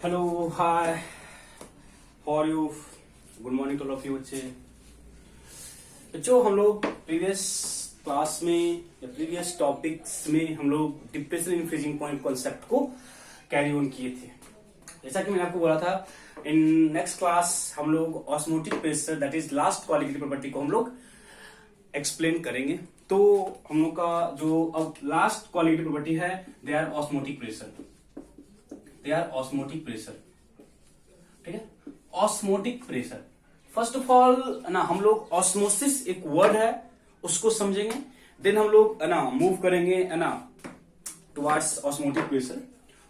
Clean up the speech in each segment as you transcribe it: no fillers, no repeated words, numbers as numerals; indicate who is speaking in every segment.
Speaker 1: Hello hi for you good morning to all of you बच्चे। बच्चों हम लोग प्रीवियस क्लास में या प्रीवियस टॉपिक्स में हम लोग depression in freezing point concept को कैरी ऑन किए थे। जैसा कि मैंने आपको बोला था, इन नेक्स्ट क्लास हम लोग osmotic pressure that is last quality property को हम लोग एक्सप्लेन करेंगे। तो हम लोग का जो अब लास्ट क्वालिटी प्रॉपर्टी है they are osmotic pressure, they are osmotic pressure. ठीक है, osmotic pressure first of all ना हम लोग ऑस्मोसिस एक वर्ड है उसको समझेंगे, देन हम लोग ना मूव करेंगे ना टुवर्ड्स ऑस्मोटिक प्रेशर।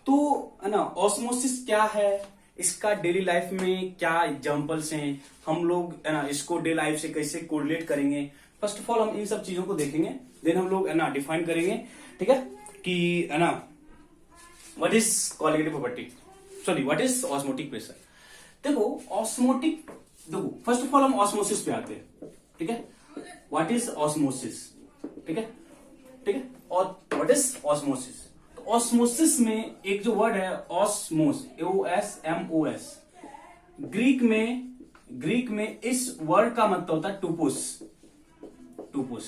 Speaker 1: तो ना ऑस्मोसिस क्या है, इसका डेली लाइफ में क्या एग्जांपल्स हैं, हम लोग ना इसको डेली लाइफ से कैसे कोरिलेट करेंगे। फर्स्ट ऑफ ऑल हम इन सब चीजों को देखेंगे, देन हम लोग ना डिफाइन करेंगे। ठीक है कि ना what is qualitative property, sorry what is osmotic pressure. देखो ऑस्मोटिक, देखो फर्स्ट ऑफ ऑल हम ऑस्मोसिस पे आते हैं। ठीक है, व्हाट इज ऑस्मोसिस। ठीक है, ठीक है, और व्हाट इज ऑस्मोसिस। तो ऑस्मोसिस में एक जो वर्ड है ऑस्मोस, OSMOS, ग्रीक में इस वर्ड का मतलब होता है टू पुश, टू पुश।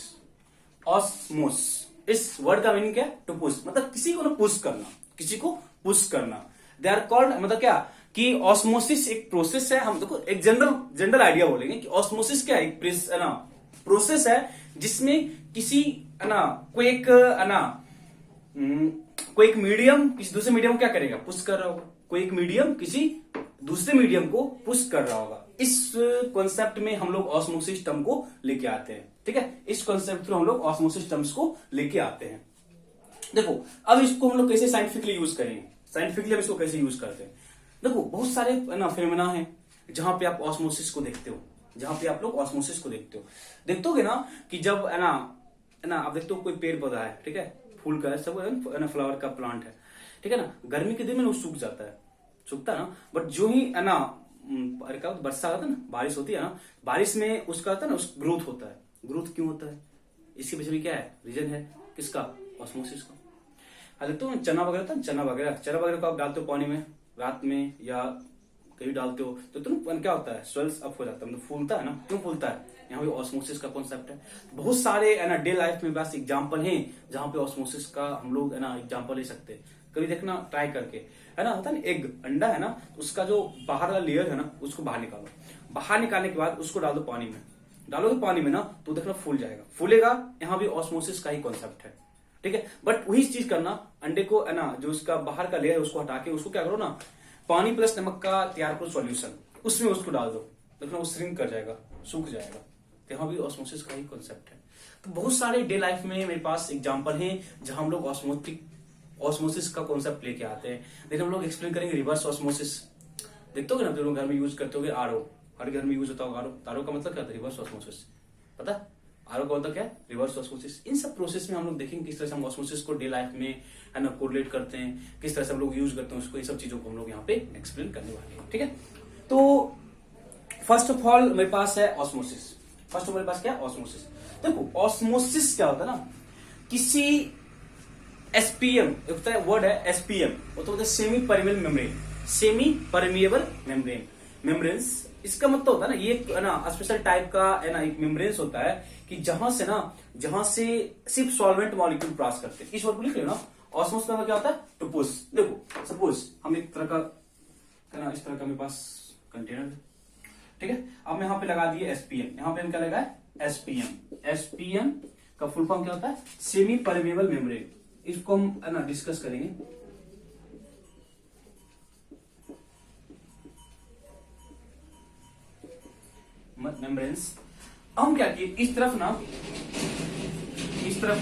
Speaker 1: ऑस्मोस इस वर्ड का मीनिंग क्या है, टू पुश, मतलब किसी को ना पुश करना, किसी को पुश करना। दे आर कॉल्ड, मतलब क्या कि ऑस्मोसिस एक प्रोसेस है। हम देखो एक जनरल आइडिया बोलेंगे कि ऑस्मोसिस क्या है, एक प्रोसेस है जिसमें किसी कोई एक मीडियम किसी दूसरे मीडियम को क्या करेगा, पुश कर रहा होगा। कोई एक मीडियम किसी दूसरे मीडियम को पुश कर रहा होगा। इस कॉन्सेप्ट में हम लोग ऑस्मोसिस टर्म को लेके आते हैं। ठीक है, इस कॉन्सेप्ट थ्रू हम लोग ऑस्मोसिस टर्म्स को लेके आते हैं। देखो अब इसको हम लोग कैसे साइंटिफिकली यूज करेंगे, साइंटिफिकली हम इसको कैसे यूज करते हैं। देखो बहुत सारे फिनोमेना है जहां पे आप ऑस्मोसिस को देखते हो, जहां पे आप लोग ऑस्मोसिस को देखते होगे ना कि जब आप देखते हो कोई पेड़ पौधा है, ठीक है, फूल का है, सब फ्लावर का प्लांट है, ठीक है ना, गर्मी के दिन में वो सूख जाता है, सूखता है ना, बट जो ही अरे क्या वर्षा होता है ना, बारिश होती है ना, बारिश में उसका होता है ना उस ग्रोथ होता है। ग्रोथ क्यों होता है, इसके पीछे भी क्या है, रीजन है किसका, ऑस्मोसिस का। देखते चना वगैरह को आप डालते हो पानी में रात में या कहीं डालते हो तो तुम क्या होता है, स्वेल्स अप हो जाता है, मतलब फूलता है ना। क्यों फूलता है, यहाँ पे ऑस्मोसिस का कॉन्सेप्ट है। बहुत सारे डे लाइफ में बस एग्जांपल हैं जहां पे ऑस्मोसिस का हम लोग एग्जांपल ले सकते हैं। कभी देखना ट्राई करके, है ना, होता है ना एग, अंडा है ना, तो उसका जो बाहर वाला लेयर है ना उसको बाहर निकालो, बाहर निकालने के बाद उसको डाल दो पानी में, डालोगे पानी में ना तो देखना फूल जाएगा, फूलेगा। यहाँ भी ऑस्मोसिस का ही कॉन्सेप्ट है। ठीक है, बट वही चीज करना, अंडे को जो उसका बाहर का लेयर है उसको हटा के उसको क्या करो ना, पानी प्लस नमक का तैयार करो सॉल्यूशन, उसमें उसको डाल दो, देखना वो श्रिंक कर जाएगा, सूख जाएगा। तो यहाँ भी ऑस्मोसिस का ही कॉन्सेप्ट है। तो बहुत सारे डे लाइफ में मेरे पास एग्जांपल हैं जहां हम लोग ऑस्मोसिस का कॉन्सेप्ट लेके आते हैं। लेकिन हम लोग एक्सप्लेन करेंगे रिवर्स ऑस्मोसिस। देखते हो ना, जो लोग घर में यूज करते हो आरओ, हर घर में यूज होता होगा आरओ। आरओ का मतलब क्या होता है, रिवर्स ऑस्मोसिस, पता, आरओ का मतलब क्या है, रिवर्स ऑस्मोसिस। इन सब प्रोसेस में हम लोग देखेंगे किस तरह से हम ऑस्मोसिस को डे लाइफ में है ना कोरिलेट करते हैं, किस तरह से हम लोग यूज करते हैं उसको। इन सब चीजों को हम लोग यहाँ पे एक्सप्लेन करने वाले हैं। ठीक है, तो फर्स्ट ऑफ ऑल मेरे पास है ऑस्मोसिस। फर्स्ट ऑफ ऑल मेरे पास क्या है, ऑस्मोसिस। देखो ऑस्मोसिस क्या होता है ना, किसी एसपीएम, एक वर्ड है एसपीएम, वो तो होता है semi permeable membrane, semi permeable membrane, membranes. इसका मतलब होता है ना ये स्पेशल टाइप का एक मेम्ब्रेन्स होता है कि जहां से सिर्फ सॉल्वेंट मॉलिक्यूल पास करते हैं। इस वर्ड को लिख लो ना, ऑस्मोसिस का क्या होता है, टू पुश। देखो सपोज हम एक तरह का इस तरह का मेरे पास कंटेनर है, ठीक है, अब मैं यहाँ पे लगा दिए एसपीएम, यहाँ पे हम क्या लगा एसपीएम। एसपीएम का फुल फॉर्म क्या होता है, सेमी परमिएबल मेम्ब्रेन। इसको हम डिस्कस करेंगे। मेम्ब्रेन्स हम क्या किए, इस तरफ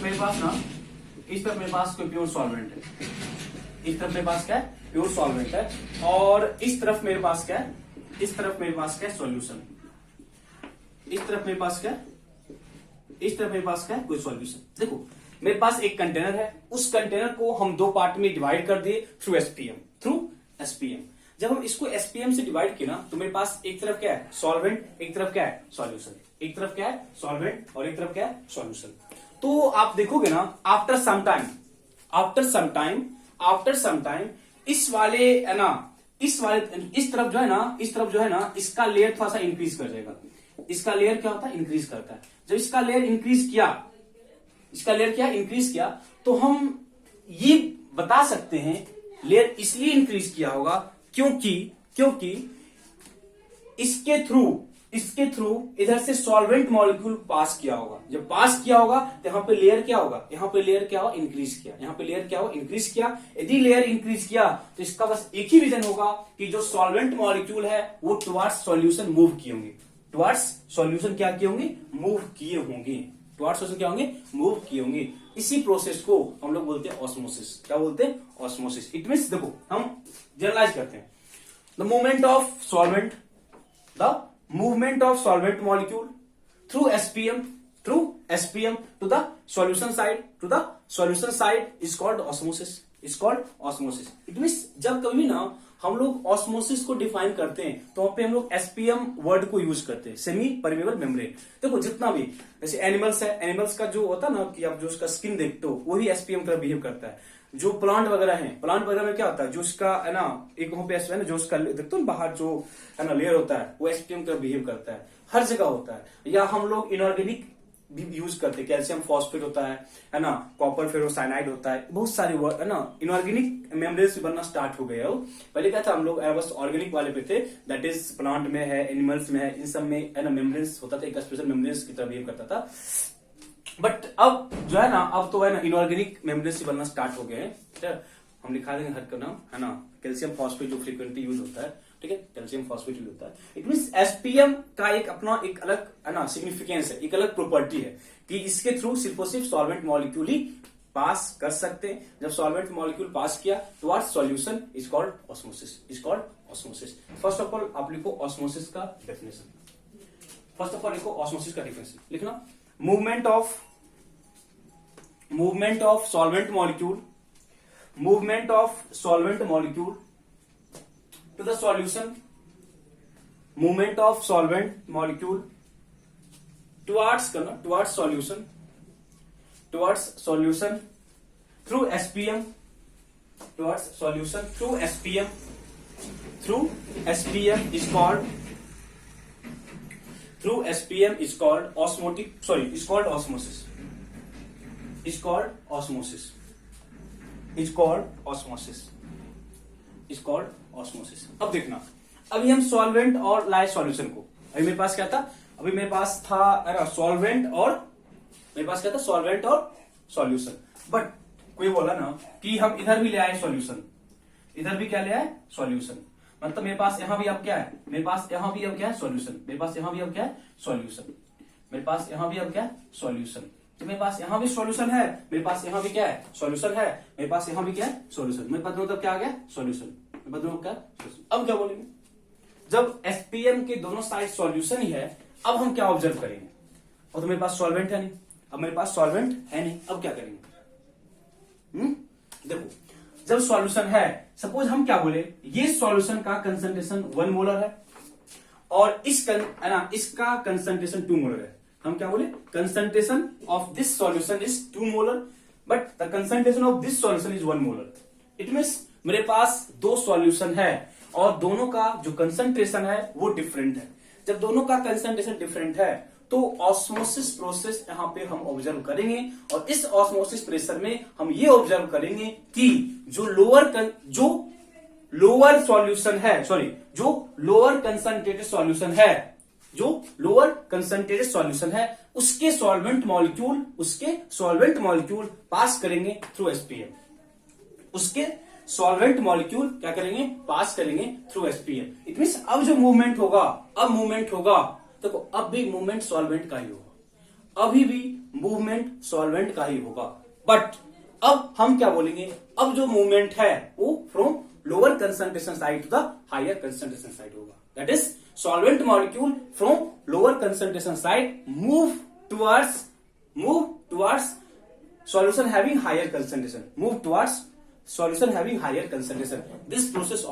Speaker 1: मेरे पास कोई प्योर सॉल्वेंट है, इस तरफ मेरे पास क्या है, प्योर सॉल्वेंट है, और इस तरफ मेरे पास क्या है, इस तरफ मेरे पास क्या है, सॉल्यूशन। इस तरफ मेरे पास क्या है, कोई सॉल्यूशन। देखो मेरे पास एक कंटेनर है, उस कंटेनर को हम दो पार्ट में डिवाइड कर दिए थ्रू एसपीएम। जब हम इसको एसपीएम से डिवाइड किया ना तो मेरे पास एक तरफ क्या है, सॉल्वेंट, एक तरफ क्या है, सॉल्यूशन। एक तरफ क्या है, सॉल्वेंट, और एक तरफ क्या है, सॉल्यूशन। तो आप देखोगे ना आफ्टर सम टाइम इस वाले इस तरफ जो है ना इसका लेयर थोड़ा सा इंक्रीज कर जाएगा। इसका लेयर क्या होता है, इंक्रीज करता है। जब इसका लेयर इंक्रीज किया तो हम ये बता सकते हैं लेयर इसलिए इंक्रीज किया होगा क्योंकि इसके थ्रू इधर से सॉल्वेंट मॉलिक्यूल पास किया होगा। जब पास किया होगा तो यहाँ पे लेयर क्या होगा, इंक्रीज किया। यहाँ पे लेयर क्या होगा, इंक्रीज किया। यदि लेयर इंक्रीज किया तो इसका बस एक ही रीजन होगा कि जो सॉल्वेंट मॉलिक्यूल है वो टुवर्ड्स सॉल्यूशन मूव किए होंगे। टुवर्ड्स सॉल्यूशन क्या किए होंगे, मूव किए होंगे। टुवर्ड्स सॉल्यूशन क्या होंगे, मूव किए होंगे। इसी प्रोसेस को हम लोग बोलते हैं ऑस्मोसिस। क्या बोलते हैं, ऑस्मोसिस। इट मीन्स देखो हम जनरलाइज करते हैं, the movement of solvent molecule through SPM to the solution side is called osmosis. It means जब कभी ना हम लोग ऑस्मोसिस को डिफाइन करते हैं तो वहां पे हम लोग एसपीएम वर्ड को यूज करते हैं, सेमी परमेबल मेम्ब्रेन। देखो जितना भी जैसे एनिमल्स है, एनिमल्स का जो होता है ना कि आप जो उसका स्किन देखते हो वो भी एसपीएम का बिहेव करता है। जो प्लांट वगैरह है, प्लांट वगैरह में क्या होता है, जो उसका है ना एक वहां पे है ना जो उसका देखते हो बाहर जो है ना लेयर होता है वो एसपीएम का बिहेव करता है। हर जगह होता है। या हम लोग इनऑर्गेनिक भी यूज करते हैं, कैल्शियम फॉस्फेट होता है ना, कॉपर फेरोसाइनाइड होता है, बहुत सारे वर्ड है ना। इनऑर्गेनिक मेम्ब्रेन्स बनना स्टार्ट हो गए हो। पहले क्या था, हम लोग बस ऑर्गेनिक वाले पे थे, दैट इज प्लांट में है, एनिमल्स में है, इन सब में है ना मेम्ब्रेन्स होता था, एक स्पेशल मेम्ब्रेन्स की तरह बिहेव करता था। बट अब जो है ना, अब तो है ना इनऑर्गेनिक मेम्ब्रेन्स बनना स्टार्ट हो गए हैं। ठीक है, हम लिखा देंगे हर का नाम है ना, कैल्शियम फॉस्फेट जो फ्रीक्वेंटली यूज होता है। ठीक है, कैल्शियम फॉस्फेट यूज होता है। इट मींस एसपीएम का एक अपना एक अलग है ना सिग्निफिकेंस है, एक अलग प्रॉपर्टी है कि इसके थ्रू सिर्फ और सिर्फ सॉल्वेंट मॉलिक्यूल ही पास कर सकते हैं। जब सॉल्वेंट मॉलिक्यूल पास किया towards solution is called osmosis. First of all आप लिखो ऑस्मोसिस का डेफिनेशन। लिखना, movement of solvent molecule to the solution, movement of solvent molecule towards solution through SPM is called osmosis. अब देखना, अभी हम सॉल्वेंट और लाए सॉल्यूशन को, अभी मेरे पास क्या था, अभी मेरे पास था सॉल्वेंट और सॉल्यूशन। बट कोई बोला ना कि हम इधर भी ले आए सॉल्यूशन, इधर भी क्या ले आए सॉल्यूशन, मतलब मेरे पास यहां भी अब क्या है, मेरे पास यहां भी अब क्या है सॉल्यूशन, मेरे पास यहां भी अब क्या है सॉल्यूशन, मेरे पास यहां भी अब क्या है सॉल्यूशन। तो मेरे पास यहां भी सॉल्यूशन है, मेरे पास यहां भी क्या है सॉल्यूशन है, मेरे पास यहां भी क्या है सॉल्यूशन, मेरे पास मतलब क्या आ गया सॉल्यूशन, मेरे पास क्या सॉल्यूशन। अब क्या बोलेंगे, जब एसपीएम के दोनों साइड सॉल्यूशन ही है, अब हम क्या ऑब्जर्व करेंगे, और तो मेरे पास सॉल्वेंट है नहीं, अब मेरे पास सॉल्वेंट है नहीं, अब क्या करेंगे। देखो जब सॉल्यूशन है, सपोज हम क्या बोले, ये सॉल्यूशन का कंसंट्रेशन 1 मोलर है और इसका कंसंट्रेशन 2 मोलर है। हम क्या बोले, concentration of this solution is 2 molar but the concentration of this solution is 1 molar. It means मेरे पास 2 सॉल्यूशन है और दोनों का जो कंसंट्रेशन है वो डिफरेंट है। जब दोनों का कंसंट्रेशन डिफरेंट है तो ऑस्मोसिस प्रोसेस यहां पे हम ऑब्जर्व करेंगे, और इस ऑस्मोसिस प्रेशर में हम ये ऑब्जर्व करेंगे कि जो लोअर कंसंट्रेटेड सॉल्यूशन है उसके सॉल्वेंट मॉलिक्यूल पास करेंगे थ्रू एसपीएम, उसके सॉल्वेंट मॉलिक्यूल क्या करेंगे, पास करेंगे थ्रू एसपीएम। इट मींस अब जो मूवमेंट होगा, देखो अब भी मूवमेंट सॉल्वेंट का ही होगा, अभी भी मूवमेंट सॉल्वेंट का ही होगा, बट अब हम क्या बोलेंगे, अब जो मूवमेंट है वो from lower concentration side to the higher concentration side होगा। That is solvent molecule from lower concentration side move towards solution having higher concentration, this process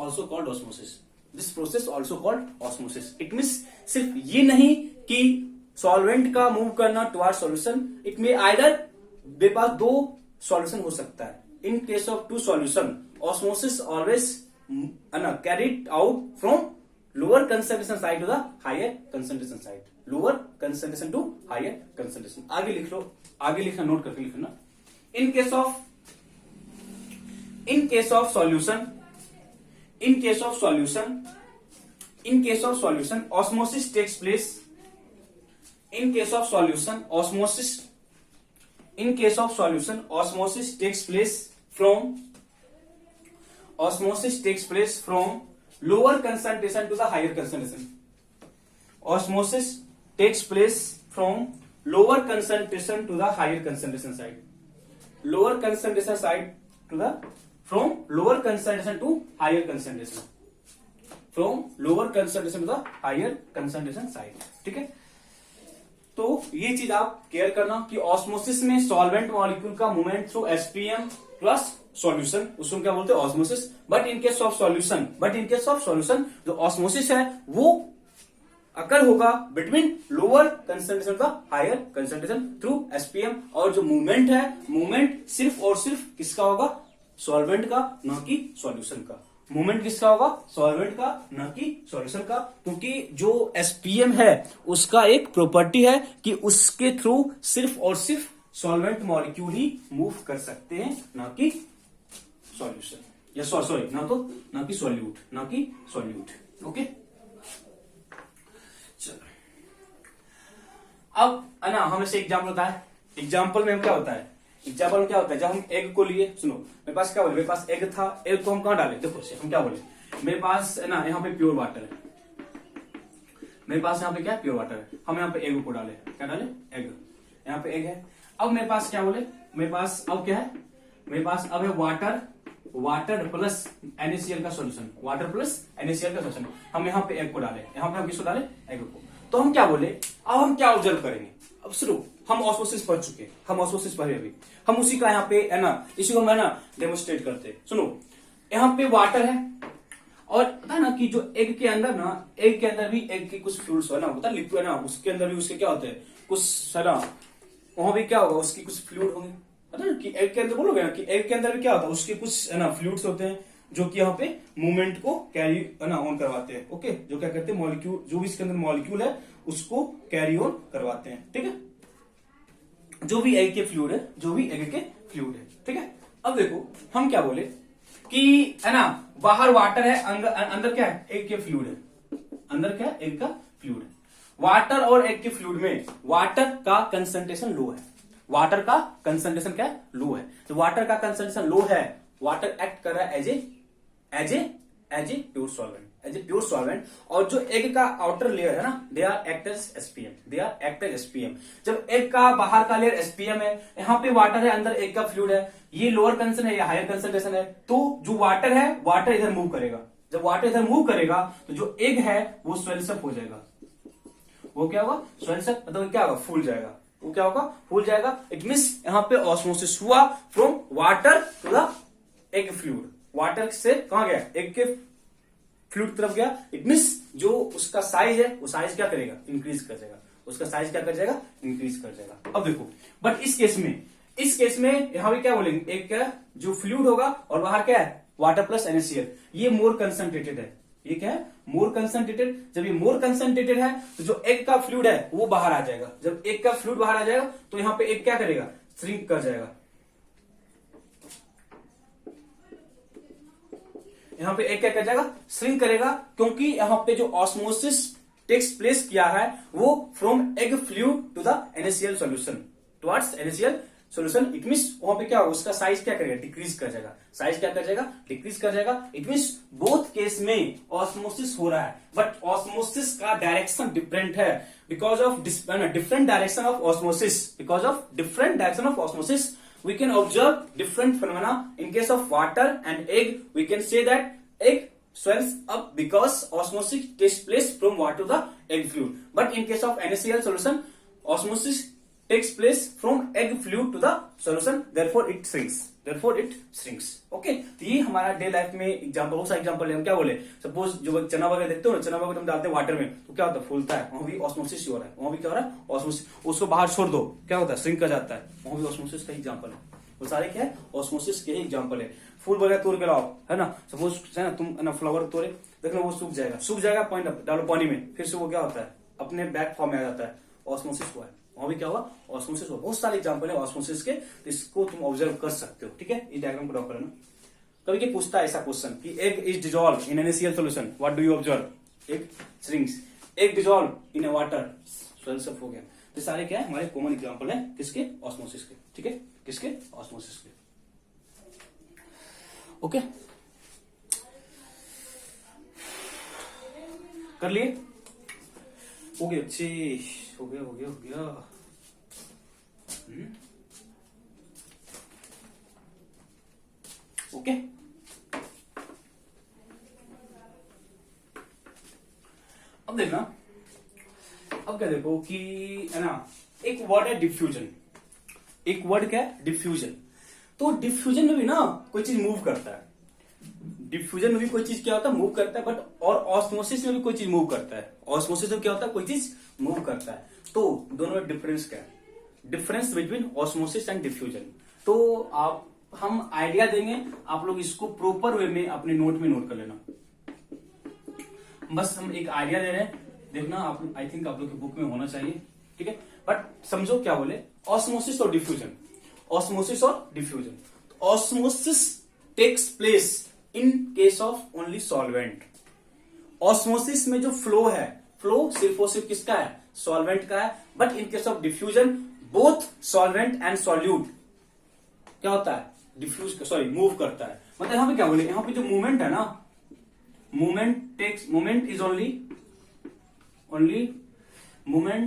Speaker 1: also called osmosis. It means सिर्फ ये नहीं कि solvent का move करना towards solution, it में either मेरे पास 2 सॉल्यूशन हो सकता है। In case of 2 solution osmosis always है ना, carried out from lower concentration side to the higher concentration side, lower concentration to higher concentration. आगे लिख लो, आगे लिखना, नोट करके लिखना। In case of solution, in case of solution osmosis takes place, in case of solution osmosis takes place from lower concentration to the higher concentration. Osmosis takes place from lower concentration to the higher concentration side, lower concentration side to the, from lower concentration to higher concentration, from lower concentration to the higher concentration side. ठीक है, तो ये चीज आप care करना कि osmosis में solvent molecule का movement through SPM plus solution, उसको क्या बोलते हैं, osmosis. But in case of solution जो ऑस्मोसिस है वो अकर होगा बिटवीन लोअर कंसंट्रेशन का हायर कंसंट्रेशन थ्रू एसपीएम, और जो मूवमेंट है, मूवमेंट सिर्फ और सिर्फ किसका होगा, सॉल्वेंट का, ना कि सॉल्यूशन का। मूवमेंट किसका होगा, सॉल्वेंट का, ना कि सॉल्यूशन का, क्योंकि जो एसपीएम है उसका एक प्रॉपर्टी है कि उसके थ्रू सिर्फ और सिर्फ सॉल्वेंट मॉलिक्यूल ही मूव कर सकते हैं, ना कि सॉल्यूशन, या सॉरी ना कि सॉल्यूट। ओके, चलो अब है ना, हमें से एग्जाम्पल होता है, एग्जाम्पल में क्या होता है, जब हम एग को लिए, सुनो मेरे पास क्या बोले, मेरे पास एग था, एग को हम कहां डाले, देखो हम क्या बोले, मेरे पास है ना यहाँ पे प्योर वाटर है, मेरे पास यहाँ पे क्या प्योर वाटर है, हम यहाँ पे एग को डाले, क्या डाले, एग, यहाँ पे एग है। अब मेरे पास क्या बोले, मेरे पास अब क्या है, मेरे पास अब है वाटर प्लस NaCl का सॉल्यूशन, वाटर प्लस NaCl का सॉल्यूशन। हम यहाँ पे एग को डाले, यहाँ पे हम किसको डाले, एग को। तो हम क्या बोले, अब हम क्या ऑब्जर्व करेंगे, अब शुरू, हम ऑस्मोसिस पढ़ चुके, हम ऑस्मोसिस पढ़े अभी, हम उसी का यहाँ पे है ना, इसी को हम है ना डेमोन्स्ट्रेट करते हैं। सुनो, यहाँ पे वाटर है, और पता है ना कि जो एग के अंदर ना, एग के अंदर भी एग के कुछ फ्लूइड्स है ना, होता है लिक्विड है ना, उसके अंदर भी उसके क्या होते हैं, कुछ है ना, वहां भी क्या होगा, उसकी कुछ फ्लूइड होंगे, पता है कि एग के अंदर, बोलोगे ना कि एग के अंदर भी क्या होता है, उसके कुछ है ना फ्लूइड्स होते हैं जो कि यहाँ पे मूवमेंट को कैरी है ना ऑन करवाते हैं। ओके, जो क्या करते हैं, मॉलिक्यूल, जो भी इसके अंदर मॉलिक्यूल है उसको कैरी ऑन करवाते हैं। ठीक है, जो भी एग के फ्लूइड है, ठीक है। अब देखो हम क्या बोले कि है ना, बाहर वाटर है, अंदर क्या है, एग के फ्लूइड है, अंदर क्या है, एग का फ्लूइड है। वाटर और एग के फ्लूइड में वाटर का कंसंट्रेशन लो है, वाटर का कंसंट्रेशन क्या है, लो है। तो वाटर का कंसंट्रेशन लो है, वाटर एक्ट कर रहा है एज ए प्योर सॉल्वेंट, और जो एग का आउटर लेयर है ना, they are act as SPM. जब एग का बाहर का लेयर एसपीएम है, यहाँ पे वाटर है, अंदर एग का फ्लूइड है, ये लोअर कंसंट्रेशन है या हायर कंसंट्रेशन है, तो जो वाटर है, वाटर इधर मूव करेगा। जब वाटर इधर मूव करेगा तो जो एग है वो स्वेल्सअप हो जाएगा, वो क्या होगा, स्वेल्सअप, मतलब क्या होगा, फूल जाएगा, वो क्या होगा, फूल जाएगा। इट मीन्स यहाँ पे ऑस्मोसिस हुआ from water to the egg fluid, water से कहां गया, एग के फ्लूइड तरफ गया। इट मीन्स जो उसका साइज है, वो साइज क्या करेगा, इंक्रीज कर जाएगा, उसका साइज क्या कर जाएगा, इंक्रीज कर जाएगा। अब देखो, बट इस केस में यहां भी क्या बोलेंगे, एक क्या जो फ्लूइड होगा और बाहर क्या है, वाटर प्लस NaCl, ये मोर कंसंट्रेटेड है, ये क्या है, मोर कंसंट्रेटेड। जब ये मोर कंसंट्रेटेड है तो जो एग का फ्लूइड है वो बाहर आ जाएगा। जब एग का फ्लूइड बाहर आ जाएगा तो यहाँ पे एग क्या करेगा, श्रिंक कर जाएगा, यहाँ पे एग क्या कर जाएगा, श्रिंक करेगा, क्योंकि यहाँ पे जो ऑस्मोसिस टेक्स प्लेस किया है वो from egg fluid to the NaCl solution, towards NaCl solution. It means वहां पे क्या होगा, उसका साइज क्या करेगा, डिक्रीज कर जाएगा, साइज क्या कर जाएगा, डिक्रीज कर जाएगा। इट मींस बोथ केस में ऑस्मोसिस हो रहा है, बट ऑस्मोसिस का डायरेक्शन डिफरेंट है, because of different direction of osmosis we can observe different phenomena. In case of water and egg, we can say that egg swells up because osmosis takes place from water to the egg fluid. But in case of NaCl solution, osmosis takes place from egg fluid to the solution. Therefore, it shrinks. Okay? तो ये हमारा day life में example, बहुत सारे example हम क्या बोले, suppose जो चना वगैरह देखते हो ना, चना वगैरह तुम डालते हो वाटर में तो क्या होता है, फूलता है, वहां भी ऑस्मोसिस हो रहा है, वहां भी क्या हो रहा है, ऑस्मोसिस। उसको बाहर छोड़ दो, क्या होता है, श्रिंक कर जाता है, वहां भी ऑस्मोसिस का एग्जाम्पल है। वो सारे क्या है, ऑस्मोसिस के ही एग्जांपल है। फूल वगैरह तोड़ के लाओ, है ना, सपोज है ना, तुम है ना फ्लावर तोड़े, देखना वो सूख जाएगा, सूख जाएगा, पानी डालो पानी में, फिर से वो क्या होता है, अपने बैक फॉर्म में आ जाता है, ऑस्मोसिस हुआ है। वहां भी क्या हुआ, ऑस्मोसिस हुआ। बहुत सारे एग्जांपल है ऑस्मोसिस के, तो इसको तुम ऑब्जर्व कर सकते हो। ठीक है, इस डायग्राम को ड्रॉ करना। कभी के पूछता है ऐसा क्वेश्चन कि egg is dissolve in NaCl solution, what do you observe, egg shrinks, egg dissolve in A water, solution हो गया। तो सारे क्या है, हमारे कॉमन एग्जांपल है किसके, ऑस्मोसिस के। ठीक है, किसके, ऑस्मोसिस के। ओके, कर लिए, हो गया, अच्छे, हो गया, हो गया, हो गया। ओके, अब देखना, अब क्या देखो कि है ना, एक वर्ड है डिफ्यूजन, एक वर्ड क्या है, डिफ्यूजन। तो डिफ्यूजन में भी ना कोई चीज मूव करता है, डिफ्यूजन में भी कोई चीज क्या होता है, मूव करता है, बट और ऑस्मोसिस में भी कोई चीज मूव करता है। ऑस्मोसिस में क्या होता है, कोई चीज मूव करता है। तो दोनों में डिफरेंस क्या है, difference between osmosis and diffusion. तो आप, हम आइडिया देंगे, आप लोग इसको प्रॉपर वे में अपने नोट में नोट कर लेना। बस हम एक आइडिया दे रहे हैं, देखना आप, आई थिंक आप लोग की बुक में होना चाहिए। ठीक है, बट समझो क्या बोले, ऑस्मोसिस और डिफ्यूजन, ऑस्मोसिस और diffusion. Osmosis takes place in case of only solvent. Osmosis में जो फ्लो है, फ्लो सिर्फ और सिर्फ किसका है, सॉल्वेंट का है। But in case of diffusion both solvent and solute क्या होता है, डिफ्यूज, सॉरी मूव करता है। मतलब यहां पे क्या बोले, यहां पे जो मूवमेंट है ना, movement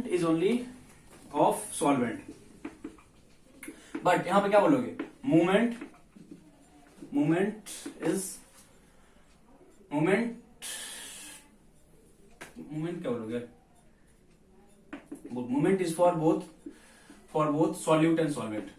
Speaker 1: is only of solvent. But यहां पे क्या बोलोगे, मूवमेंट क्या बोलोगे, movement is for both solute and solvent.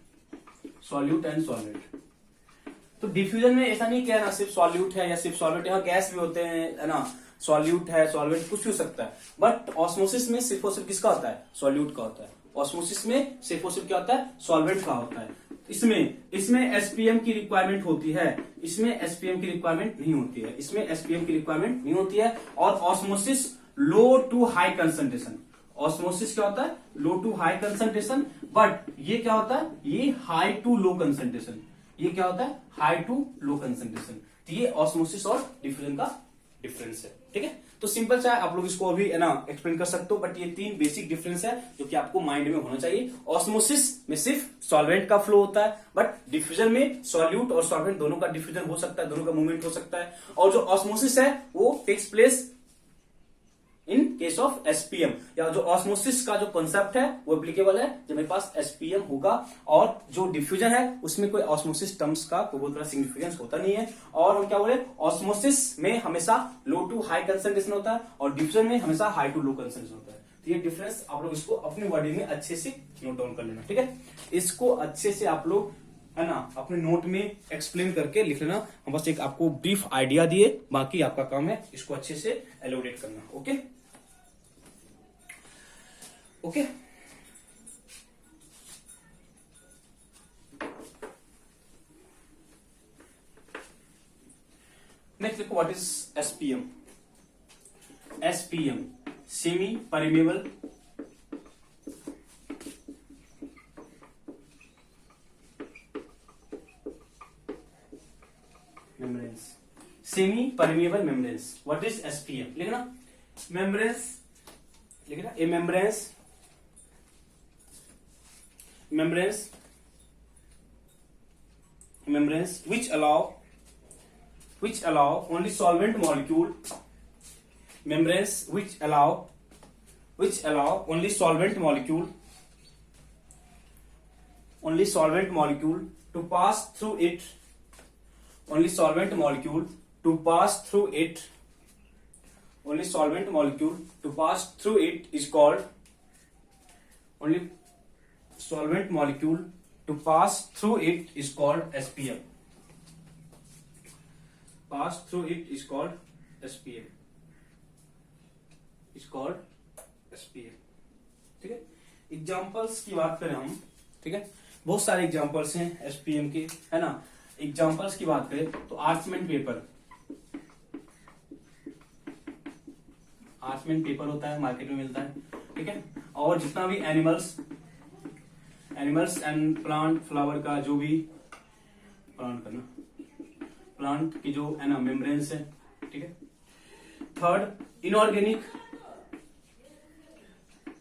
Speaker 1: तो डिफ्यूजन में ऐसा नहीं क्या ना सिर्फ सॉल्यूट है या सिर्फ सॉल्वेंट, यहाँ गैस भी होते हैं, है ना, सॉल्यूट है, सॉल्वेंट, कुछ भी हो सकता है। बट ऑस्मोसिस में सिर्फ और सिर्फ किसका होता है, सॉल्यूट का होता है। ऑस्मोसिस में सिर्फ और सिर्फ क्या होता है, सॉल्वेंट का होता है। इसमें एसपीएम की रिक्वायरमेंट होती है, इसमें एसपीएम की रिक्वायरमेंट नहीं होती है, इसमें एसपीएम की रिक्वायरमेंट नहीं होती है। और osmosis low to high concentration, osmosis क्या होता है, low to high concentration. But ये क्या होता है, ये हाई टू लो कंसंट्रेशन, ये क्या होता है, हाई टू लो कंसंट्रेशन। तो ये ऑस्मोसिस और डिफ्यूजन का डिफरेंस है। ठीक है, तो सिंपल सा है, आप लोग इसको अभी है ना एक्सप्लेन कर सकते हो, बट ये तीन बेसिक डिफरेंस है जो कि आपको माइंड में होना चाहिए। ऑस्मोसिस में सिर्फ सॉल्वेंट का फ्लो होता है, बट डिफ्यूजन में सॉल्यूट और सॉल्वेंट दोनों का डिफ्यूजन हो सकता है, दोनों का मूवमेंट हो सकता है। और जो ऑस्मोसिस है वो takes place in case of SPM, या जो ऑस्मोसिस का जो कॉन्सेप्ट है वो एप्लीकेबल है जब मेरे पास एसपीएम होगा। और जो डिफ्यूजन है उसमें कोई ऑस्मोसिस टर्म्स का कोई बहुत बड़ा सिग्निफिकेंस होता नहीं है। और हम क्या बोले, ऑस्मोसिस में हमेशा लो टू हाई कंसंट्रेशन होता है और डिफ्यूजन में हमेशा हाई टू लो कंसंट्रेशन होता है। तो ये डिफरेंस आप लोग इसको अपनी वर्डिंग में अच्छे से नोट डाउन कर लेना। ठीक है, इसको अच्छे से आप लोग है ना अपने नोट में एक्सप्लेन करके लिख लेना। हम बस एक आपको ब्रीफ आइडिया दिए, बाकी आपका काम है इसको अच्छे से एलोबरेट करना। ओके ओके, नेक्स्ट देखो, what is SPM. SPM semi permeable membranes, semi permeable membranes. What is SPM, लिखना मेम्ब्रेन्स, लिखना ए membranes which allow only solvent molecule, membranes which allow only solvent molecule to pass through it, only solvent molecule to pass through it, only solvent molecule to pass through it is called, only solvent molecule to pass through it is called SPM. Pass through it is called SPM. Is called SPM. ठीक है, examples की बात करें हम, ठीक है, बहुत सारे एग्जांपल्स हैं एसपीएम के, है ना। एग्जांपल्स की बात करें तो आर्चमेंट पेपर, आर्चमेंट पेपर होता है, मार्केट में मिलता है, ठीक है। और जितना भी एनिमल्स एंड प्लांट, फ्लावर का जो भी प्लांट की जो है ना मेम्ब्रेन्स है, ठीक है। थर्ड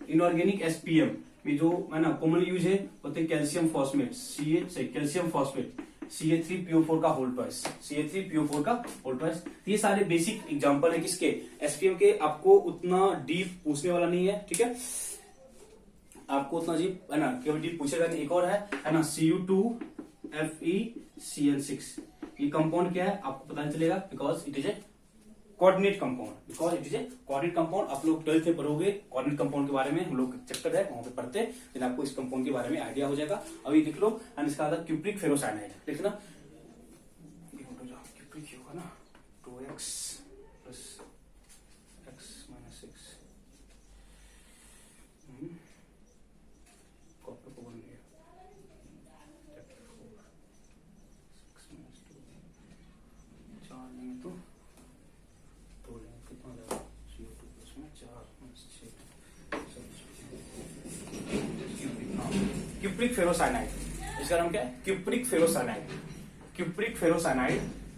Speaker 1: इनऑर्गेनिक एसपीएम में जो है ना कॉमन यूज है होते calcium phosphate, calcium phosphate CA3PO4 का होल ट्वाइस, CA3PO4 का होल ट्वाइस। ये सारे बेसिक एग्जांपल है किसके, एसपीएम के। आपको उतना डीप पूछने वाला नहीं है, ठीक है, आपको उतना डीप है ना केवल डीप पूछेगा नहीं। एक और है ना Cu2FeCl6, ये कंपाउंड क्या है आपको पता नहीं चलेगा, because it is a coordinate compound. आप लोग 12th में पढ़ोगे कोऑर्डिनेट कंपाउंड के बारे में, हम लोग चैप्टर है वहां पे पढ़ते हैं, फिर आपको इस कंपाउंड के बारे में आइडिया हो जाएगा। अभी देख लो, एंड इसका आता है क्यूप्रिक फेरोसाइनाइड, देखना क्यूप्रिक होगा ना 2x + x - 6 कॉपर को बन गया 4 नहीं तो क्यूप्रिक फेरोसाइनाइड, इसका नाम क्या है, क्यूप्रिक फेरोसाइनाइड,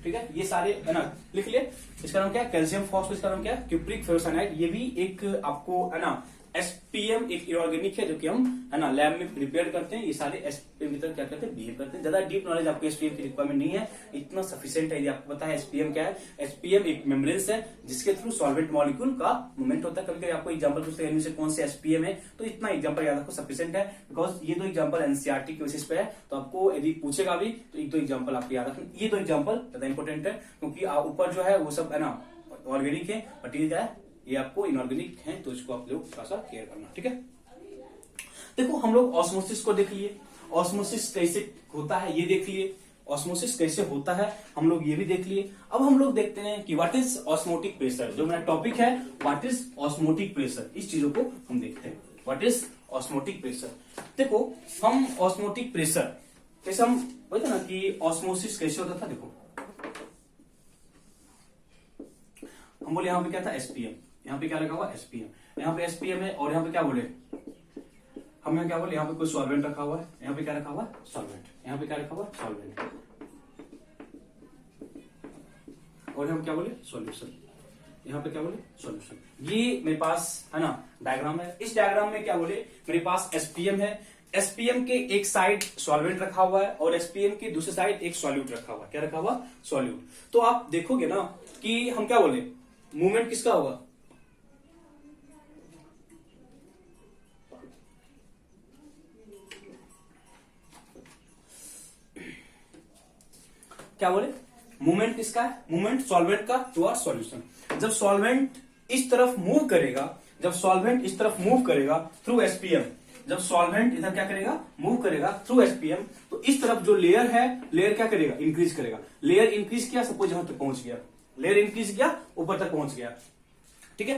Speaker 1: ठीक है। ये सारे है ना लिख लिए। इसका नाम क्या है, कैल्शियम फॉस्फेट, इसका नाम क्या है, क्यूप्रिक फेरोसाइनाइड। ये भी एक आपको है ना एसपीएम एक इनऑर्गेनिक है जो कि हम है ना लैब में प्रिपेयर करते हैं। ये सारे एसपीएम की तरह क्या करते हैं, बिहेव करते हैं। ज्यादा डीप नॉलेज आपको एसपीएम की रिक्वायरमेंट नहीं है, इतना सफिशिएंट है। ये आपको पता है एसपीएम क्या है। एसपीएम एक मेम्ब्रेन्स है जिसके थ्रू सॉल्वेंट मॉलिक्यूल का मूवमेंट होता है। कभी कभी आपको एग्जांपल पूछते हैं इनमें से कौन से एसपीएम है, तो इतना एग्जांपल याद रखो सफिशिएंट है, बिकॉज ये दो एग्जांपल एनसीईआरटी के बेसिस पे है। तो आपको यदि पूछेगा भी तो एक दो एग्जांपल आपको याद रखना। ये दो एग्जांपल ज्यादा इंपॉर्टेंट है क्योंकि ऊपर जो है वो सब है ना ऑर्गेनिक है, बट ये क्या है, ये आपको इनऑर्गेनिक है, तो इसको आप लोग थोड़ा सा केयर करना, ठीक है। देखो हम लोग ऑस्मोसिस को देख लिए, ऑस्मोसिस कैसे होता है ये देख लिए, ऑस्मोसिस कैसे होता है हम लोग ये भी देख लिए। अब हम लोग देखते हैं कि व्हाट इज ऑस्मोटिक प्रेशर, जो मेरा टॉपिक है व्हाट इज ऑस्मोटिक प्रेशर, इस चीजों को हम देखते हैं। व्हाट इज ऑस्मोटिक प्रेशर, देखो हम ऑस्मोटिक प्रेशर कैसे हम बोलते ना कि ऑस्मोसिस कैसे होता था। देखो हम बोले यहाँ पे क्या था एसपीएम, यहाँ पे क्या लगा हुआ एसपीएम, यहाँ पे एसपीएम है, और यहाँ पे क्या बोले हम, यहाँ क्या बोले, यहाँ पे कोई सॉल्वेंट रखा हुआ है, यहाँ पे क्या रखा हुआ है सॉल्वेंट, यहाँ पे क्या रखा हुआ है सॉल्वेंट, और हम क्या बोले सॉल्यूशन, यहाँ पे क्या बोले सॉल्यूशन। ये मेरे पास है ना डायग्राम है। इस डायग्राम में क्या बोले, मेरे पास एसपीएम है, एसपीएम के एक साइड सॉल्वेंट रखा हुआ है और एसपीएम के दूसरे साइड एक सॉल्यूट रखा हुआ है। क्या रखा हुआ सॉल्यूट। तो आप देखोगे ना कि हम क्या बोले मूवमेंट किसका होगा, क्या बोले मूवमेंट किसका है, मूवमेंट सॉल्वेंट का टुवर्ड सॉल्यूशन। जब सॉल्वेंट इस तरफ मूव करेगा, जब सॉल्वेंट इस तरफ मूव करेगा थ्रू एसपीएम, जब सॉल्वेंट इधर क्या करेगा मूव करेगा थ्रू एसपीएम, तो इस तरफ जो लेयर है लेयर क्या करेगा इंक्रीज करेगा। लेयर इंक्रीज किया, सपोज यहां तक पहुंच गया, लेयर इंक्रीज किया ऊपर तक पहुंच गया, ठीक है।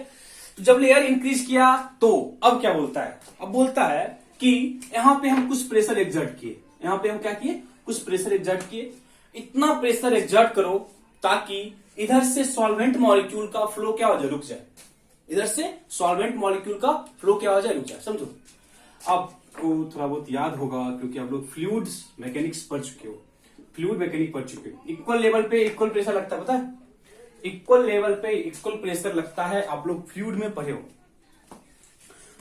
Speaker 1: तो जब लेयर इंक्रीज किया तो अब क्या बोलता है, अब बोलता है कि यहां पे हम कुछ प्रेशर एग्जर्ट किए, यहां पे हम क्या किए कुछ प्रेशर एग्जर्ट किए। इतना प्रेशर एग्जर्ट करो ताकि इधर से सॉल्वेंट मॉलिक्यूल का फ्लो क्या हो जाए रुक जाए, इधर से सॉल्वेंट मॉलिक्यूल का फ्लो क्या हो जाए रुक जाए। समझो आपको थोड़ा बहुत याद होगा क्योंकि आप लोग फ्लूइड्स मैकेनिक्स पढ़ चुके हो, फ्लूइड मैकेनिक पढ़ चुके हो। इक्वल लेवल पे इक्वल प्रेशर लगता है, पता है इक्वल लेवल पे इक्वल प्रेशर लगता है। आप लोग फ्लूइड में पढ़े हो,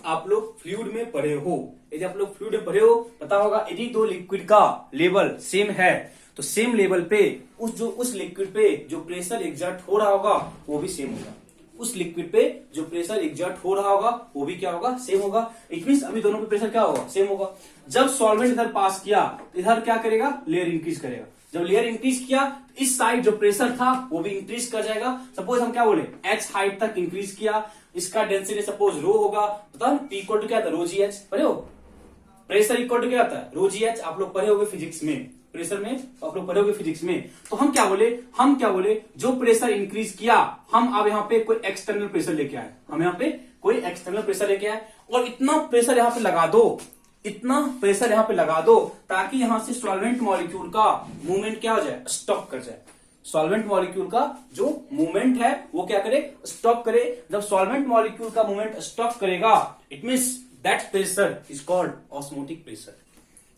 Speaker 1: आप लोग फ्लूइड में पढ़े हो, यदि आप लोग फ्लूइड में पढ़े हो पता होगा यदि दो लिक्विड का लेवल सेम है तो सेम लेवल पे उस लिक्विड पे जो प्रेशर एग्जर्ट हो रहा होगा वो भी सेम होगा, उस लिक्विड पे जो प्रेशर एग्जर्ट हो रहा होगा वो भी क्या होगा सेम होगा। इट मींस अभी दोनों पे प्रेशर क्या होगा सेम होगा। जब सॉल्वेंट इधर पास किया तो इधर क्या करेगा लेयर इंक्रीज करेगा, जब लेयर इंक्रीज किया तो इस साइड जो प्रेशर था वो भी इंक्रीज कर जाएगा। सपोज हम क्या बोले h हाइट तक इंक्रीज किया, इसका डेंसिटी सपोज रो होगा, पता P इक्वल टू क्या था रो जी एच, पढ़े हो प्रेशर इक्वल टू क्या था रो जी एच, आप लोग पढ़े होगे फिजिक्स में, प्रेशर में तो आप लोग पढ़े होगे फिजिक्स में। तो हम क्या बोले जो प्रेशर इंक्रीज किया हम अब यहाँ पे कोई एक्सटर्नल प्रेशर लेके आए, हम यहाँ पे कोई एक्सटर्नल प्रेशर लेके आए और इतना प्रेशर यहाँ पे लगा दो इतना प्रेशर यहां पे लगा दो ताकि यहां से सॉल्वेंट मॉलिक्यूल का मूवमेंट क्या हो जाए, स्टॉप कर जाए। सॉल्वेंट मॉलिक्यूल का जो मूवमेंट है वो क्या करे, स्टॉप करे। जब सॉल्वेंट मॉलिक्यूल का मूवमेंट स्टॉप करेगा, it means that pressure is called osmotic pressure.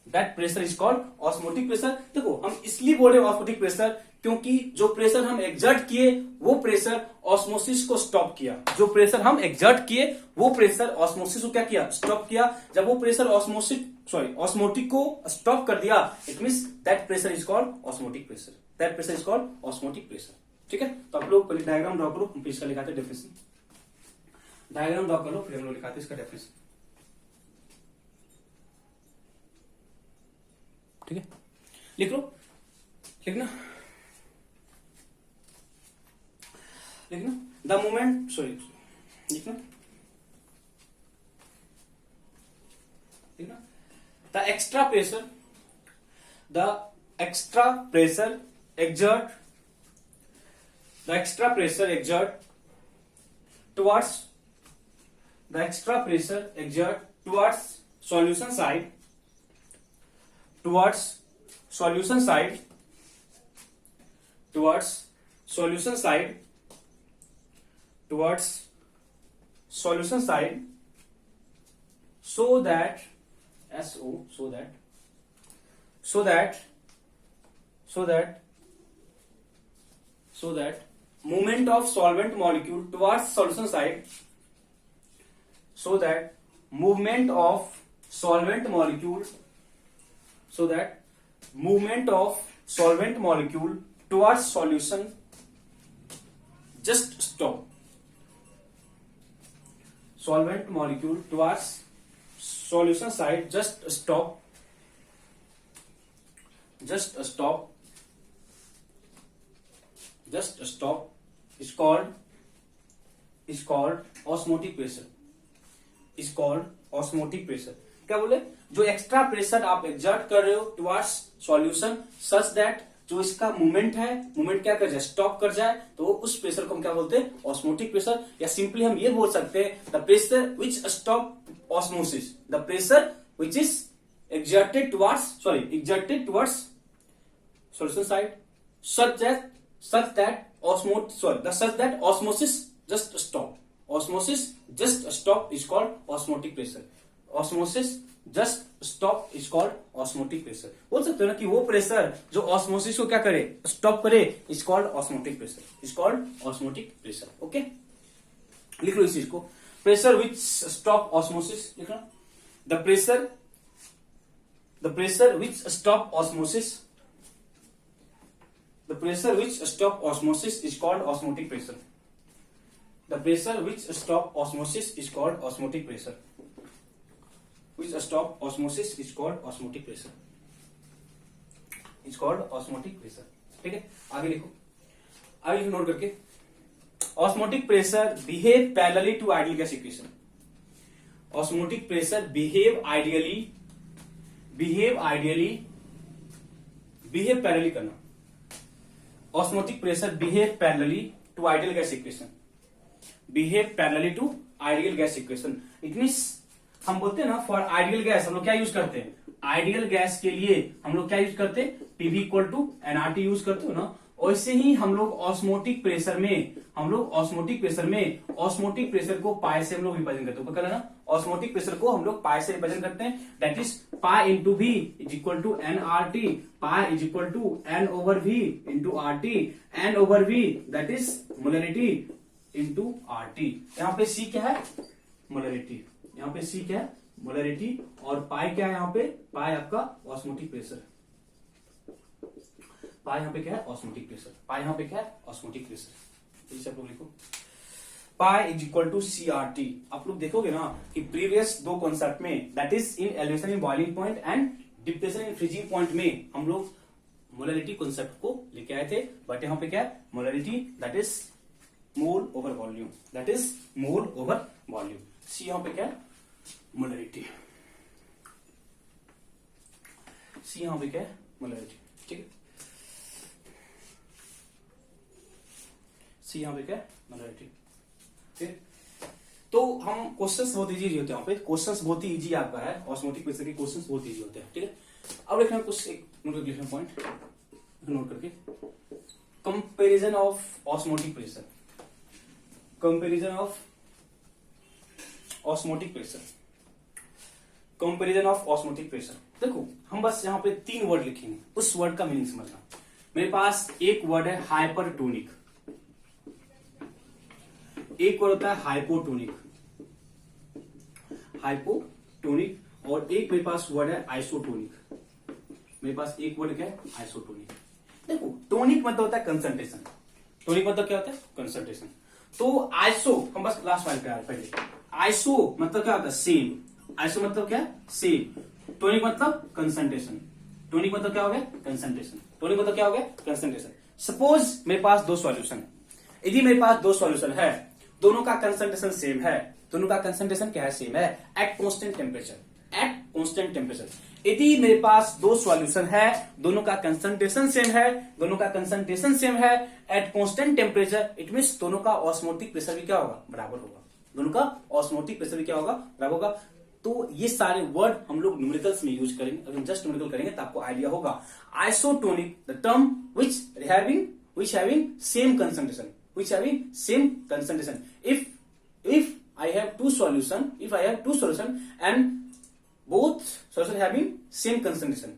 Speaker 1: That pressure is called osmotic pressure. देखो हम इसलिए बोले ऑस्मोटिक प्रेशर क्योंकि जो प्रेशर हम एग्जर्ट किए वो प्रेशर ऑस्मोसिस को स्टॉप किया। जो प्रेशर हम एग्जर्ट किए वो प्रेशर ऑस्मोसिस को क्या किया, स्टॉप किया। जब वो प्रेशर ऑस्मोटिक को स्टॉप कर दिया, it means that pressure is called osmotic pressure. That pressure is called osmotic pressure. ठीक है, तो आप लोग पहले डायग्राम ड्रॉ करो, फिर इसका लिखाते डेफिनेशन। डायग्राम ड्रॉ कर लो, फिर हम लोग लिखाते इसका डेफिनेशन। ठीक है, लिख लो, लिखना लिखना द मोमेंट, लिखना लिखना the extra pressure exert towards solution side, towards solution side so that movement of solvent molecule towards solution side, so that movement of solvent molecule towards solution just stop. Solvent molecule towards solution side just stop is called osmotic pressure. is called osmotic pressure. क्या बोले, जो extra pressure आप exert कर रहे हो towards solution such that जो इसका movement है, मूवमेंट क्या कर जाए, स्टॉप कर जाए, तो उस प्रेशर को हम क्या बोलते हैं, ऑस्मोटिक प्रेशर। या सिंपली हम ये बोल सकते हैं the pressure which stop osmosis, the pressure which is exerted towards solution side such that osmosis just stop. Osmosis just stop is called osmotic pressure. Osmosis just stop is called osmotic pressure. बोल सकते हो ना कि वो pressure जो osmosis को क्या करे, स्टॉप करे, is called osmotic pressure, is called osmotic pressure. Okay, लिख लो इस चीज को, प्रेशर विच स्टॉप ऑस्मोसिस, लिखना the pressure which stop osmosis is called osmotic pressure. The pressure which stop osmosis is called osmotic pressure. ठीक है, आगे लिखो, note करके, osmotic pressure behave parallelly to ideal gas equation. Osmotic pressure behave parallelly करना। Osmotic pressure behave parallelly to ideal gas equation. It means हम बोलते हैं ना, फॉर आइडियल गैस हम लोग क्या यूज करते हैं, आइडियल गैस के लिए हम लोग क्या यूज करते हैं, PV equal to NRT use करते हो ना। वैसे ही हम लोग ऑस्मोटिक प्रेशर में ऑस्मोटिक प्रेशर को पाई से हम लोग विभाजन करते हैं। ना, ऑस्मोटिक प्रेशर को हम लोग पाई से विभाजन करते हैं, that is pi into V is equal to N R T, pi is equal to N over V into R T, N over V that is molarity into R T. यहाँ पे सी क्या है, मोलरिटी, और पाई क्या है, यहाँ पे पाई आपका ऑस्मोटिक प्रेशर, पाई यहाँ पे क्या है, ऑस्मोटिक प्रेशर, इसे आप लोग लिखो, pi is equal to C R T. आप लोग देखोगे ना कि प्रीवियस दो कॉन्सेप्ट में, that is in elevation in boiling point and depression in freezing point में हम लोग मोलरिटी कॉन्सेप्ट को लेके आए थे, बट यहाँ पे क्या है, molarity that is mole over volume, C यहाँ पे क्या है, मोलरिटी, ठीक है, सी यहाँ पे क्या है, मोलरिटी। तो हम क्वेश्चंस बहुत इजी होते हैं, वहां पे क्वेश्चंस बहुत ही इजी आपका है, ऑस्मोटिक प्रेशर के क्वेश्चंस बहुत इजी होते हैं, ठीक है। अब देखना कुछ एक नोट कर लिखना पॉइंट नोट करके, comparison of osmotic pressure, comparison of osmotic pressure, comparison of osmotic pressure. देखो हम बस यहाँ पे 3 वर्ड लिखेंगे, उस वर्ड का मीनिंग समझना। मेरे पास एक वर्ड है हाइपरटोनिक, एक वर्ड होता है हाइपोटोनिक, हाइपोटोनिक, और एक मेरे पास वर्ड है आइसोटोनिक। मेरे पास एक वर्ड क्या है, आइसोटोनिक। देखो टोनिक मतलब होता है कंसंट्रेशन, टोनिक मतलब क्या होता है, कंसंट्रेशन। तो आइसो हम बस क्लास 5 पे आ रहे पहले, आइसो मतलब क्या होता है, सेम, आइसो मतलब क्या है, सेम। टोनिक मतलब कंसंट्रेशन, टोनिक मतलब क्या हो गया, कंसंट्रेशन, टोनिक मतलब क्या हो गया, कंसंट्रेशन। सपोज मेरे पास 2 सॉल्यूशन है, यदि मेरे पास 2 सॉल्यूशन है, दोनों का कंसंट्रेशन सेम है, दोनों का कंसंट्रेशन क्या है, सेम है, at constant temperature, at constant temperature. यदि मेरे पास 2 सॉल्यूशन है, दोनों का कंसंट्रेशन सेम है, दोनों का कंसंट्रेशन सेम है at constant temperature, it means दोनों का ऑस्मोटिक प्रेशर भी क्या होगा, बराबर होगा, दोनों का ऑस्मोटिक प्रेशर भी क्या होगा, बराबर होगा। तो ये सारे वर्ड हम लोग न्यूमेरिकल्स में यूज करेंगे, अगर हम जस्ट न्यूमेरिकल करेंगे तो आपको आइडिया होगा। Isotonic the term which having same concentration, which having same concentration. If I have two solution and both solution having same concentration,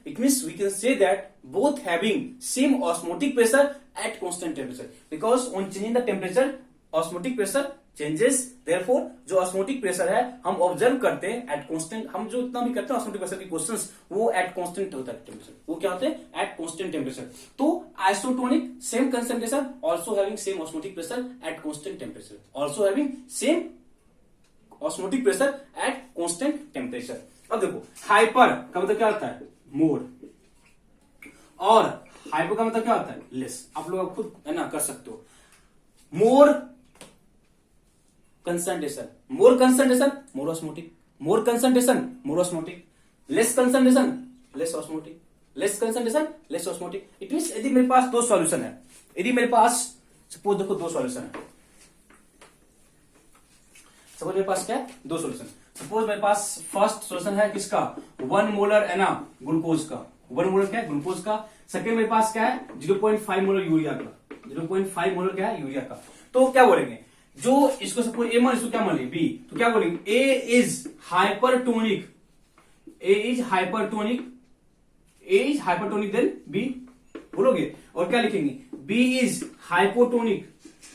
Speaker 1: it means we can say that both having same osmotic pressure at constant temperature, because on changing the temperature osmotic pressure changes. Therefore जो osmotic pressure है हम observe करते हैं at constant, हम जो इतना भी करते हैं ऑस्मोटिक प्रेशर के क्वेश्चंस, वो एट कांस्टेंट होता है टेम्परेचर, वो क्या होते हैं, एट कांस्टेंट टेम्परेचर। तो isotonic same concentration, also having same osmotic pressure at constant temperature, also having same osmotic pressure at constant temperature. अब देखो हाइपर का मतलब क्या होता है, मोर, और हाइपर का मतलब क्या होता है, लेस। आप लोग खुद है ना कर सकते हो। More concentration, more concentration, more osmotic, more concentration, more osmotic, less concentration, less osmotic, less concentration, less osmotic. It means यदि मेरे पास 2 सॉल्यूशन है, यदि मेरे पास सपोज देखो 2 सॉल्यूशन है, सपोज मेरे पास क्या है, 2 सॉल्यूशन। सपोज मेरे पास फर्स्ट सॉल्यूशन है किसका, 1 मोलर है ना ग्लूकोज का, 1 मोलर क्या है, ग्लूकोज का। सेकेंड मेरे पास क्या है, 0.5 मोलर यूरिया का, 0.5 मोलर क्या है, यूरिया का। तो क्या बोलेंगे, जो इसको सपोज ए मान, इसको क्या मान ले बी, तो क्या बोलेंगे, A is hypertonic, A is hypertonic, A is hypertonic then B बोलोगे, और क्या लिखेंगे, B is hypotonic,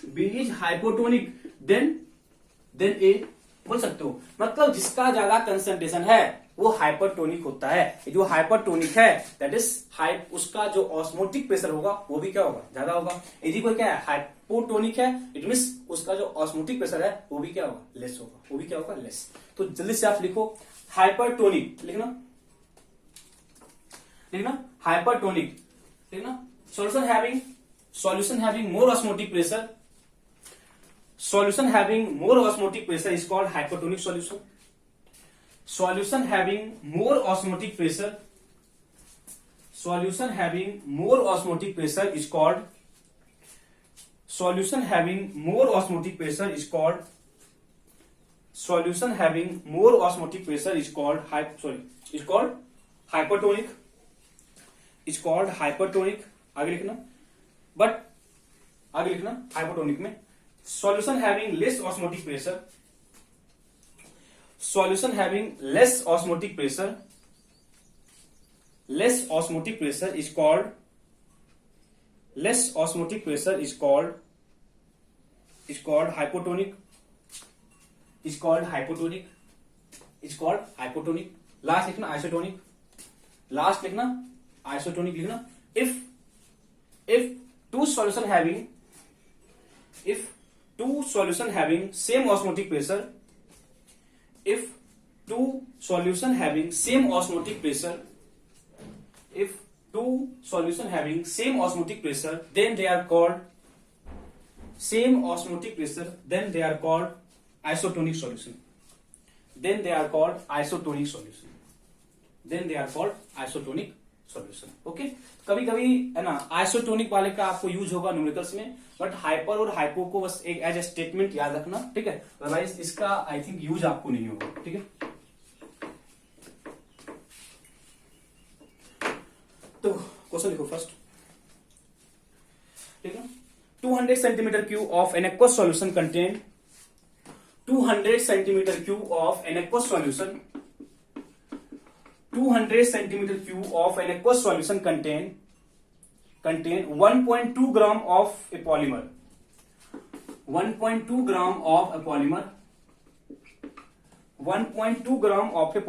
Speaker 1: B is hypotonic then A बोल सकते हो। मतलब जिसका ज्यादा कंसंट्रेशन है वो हाइपरटोनिक होता है, जो हाइपरटोनिक है दैट इज उसका जो ऑस्मोटिक प्रेशर होगा वो भी क्या होगा, ज्यादा होगा। यदि कोई क्या है, हाइपोटोनिक है, इट मींस उसका जो ऑस्मोटिक प्रेशर है वो भी क्या होगा, लेस होगा, वो भी क्या होगा, लेस। तो जल्दी से आप लिखो हाइपरटोनिक, लिखना हाइपरटोनिक, लिखना solution having more osmotic pressure, solution having more osmotic pressure is called hypertonic solution. Solution having more osmotic pressure, solution having more osmotic pressure is called, solution having more osmotic pressure is called, solution having more osmotic pressure is called is called hypertonic, is called hypertonic। आगे लिखना, but आगे लिखना hypotonic में solution having less osmotic pressure, solution having less osmotic pressure, less osmotic pressure is called, less osmotic pressure is called hypotonic, is called hypotonic, is called hypotonic। Last लिखना isotonic, last लिखना isotonic लिखना। if two solution having same osmotic pressure, if two solution having same osmotic pressure, if two solution having same osmotic pressure, then they are called same osmotic pressure, then they are called isotonic solution, then they are called isotonic solution, then they are called isotonic solution. Okay, कभी कभी है ना isotonic वाले का आपको use होगा numericals में, but hyper और हाइपो को बस एक एज ए स्टेटमेंट याद रखना, ठीक है। अदरवाइज इसका आई थिंक यूज आपको नहीं होगा, ठीक है। तो क्वेश्चन लिखो फर्स्ट, ठीक है। 200 centimetre cube of an aqueous solution contain 200 centimetre cube of an aqueous solution 200 centimeter cube of an aqueous solution contain 1.2 gram of a polymer 1.2 gram of a polymer 1.2 gram of a